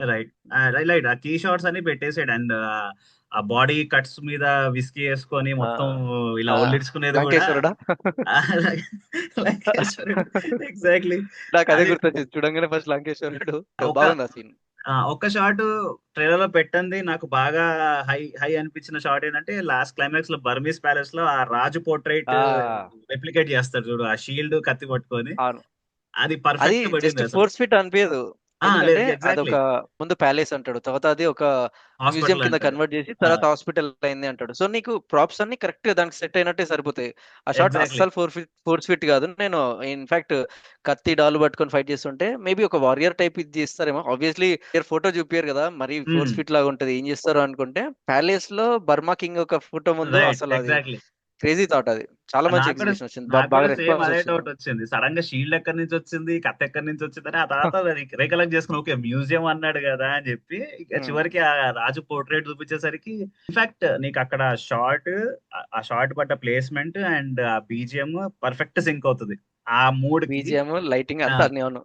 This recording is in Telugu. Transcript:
రైట్. రైట్. ఆ కీ షాట్స్ అన్ని పెట్టేసాడు. అండ్ ఆ బాడీ కట్స్ మీద విస్కీ వేసుకొని ఆ మొత్తం ఇలా ఆ ఒళ్ళిడ్చుకునేది కూడా లంకేశ్వరుడా. లంకేశ్వరుడు. ఎగ్జాక్ట్లీ. నాకు అదే అది గుర్తొచ్చింది చూడంగానే ఫస్ట్ లంకేశ్వరుడు. ఒక బాగుంది ఆ సీన్. ఒక్క షాట్ ట్రైలర్ లో పెట్టండి నాకు బాగా హై హై అనిపించిన షాట్ ఏంటంటే లాస్ట్ క్లైమాక్స్ లో బర్మీస్ ప్యాలెస్ లో ఆ రాజు పోర్ట్రైట్ ఆ రెప్లికేట్ చేస్తాడు చూడు, ఆ షీల్డ్ కత్తి పట్టుకొని. అవును. అది అది పర్ఫెక్ట్ జస్ట్ పడింది అసలు. ఫోర్స్ ఫిట్ అనిపించదు. ఎందుకంటే లేదు, ఎగ్జాక్ట్లీ. అదొక ముందు ప్యాలెస్ అంటాడు. తర్వాత అది ఒక మ్యూజియం హాస్పిటల్ కింద అంటాడు. కన్వర్ట్ చేసి తర్వాత హాస్పిటల్ అయింది అంటాడు. సో నీకు ప్రాప్స్ అన్ని కరెక్ట్ గా దానికి సెట్ అయినట్టే సరిపోతాయి. ఆ షాట్ ఎగ్జాక్ట్లీ. అస్సలు ఫోర్స్ ఫిట్ కాదు. నేను ఇన్ఫాక్ట్ కత్తి డాలు పట్టుకొని ఫైట్ చేస్తుంటే మేబీ ఒక వారియర్ టైప్ ఇది చేస్తారేమో. ఆబ్వియస్లీ ఫోటో చూపియరు కదా, మరి ఫోర్స్ ఫిట్ లాగా ఉంటది ఏం చేస్తారు అనుకుంటే, ప్యాలెస్ లో బర్మా కింగ్ ఒక ఫోటో ముందు రైట్. అసలు అది ఎగ్జాక్ట్లీ. Crazy thought. అది చాలా మంచి నాకు కూడా ఎగ్జిక్యూషన్ వచ్చింది. నాకు బాగా కూడా సేమ్ రెస్పాన్స్ అదే వచ్చింది. డౌట్ వచ్చింది. సడన్ గా షీల్డ్ ఎక్కడి నుంచి వచ్చింది, కత్తి ఎక్కడి నుంచి వచ్చిందని ఆ తర్వాత రికలెక్ట్ చేసుకుని ఓకే మ్యూజియం అన్నాడు కదా అని చెప్పి ఇక ఉమ్. చివరికి ఆ రాజు పోర్ట్రేట్ చూపించేసరికి ఇన్ఫాక్ట్ నీకు అక్కడ షార్ట్, ఆ షార్ట్ పడ్డ ప్లేస్మెంట్ అండ్ ఆ బీజిఎం పర్ఫెక్ట్ సింక్ అవుతుంది ఆ మూడ్ కి. బీజిఎం లైటింగ్ ఆ, అంతా అన్ని అవును.